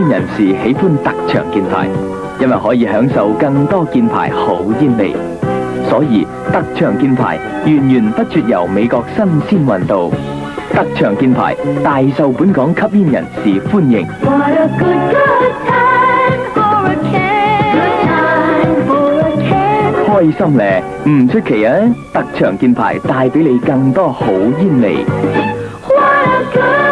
煙人士喜歡特長箭牌，因為可以享受更多箭牌好煙味。所以特長箭牌源源不絕由美國新鮮運到。特長箭牌大受本港吸煙人士歡迎。What a good time for a can. Good time for a can. 開心咧，唔出奇啊！特長箭牌帶俾你更多好煙味。 What a good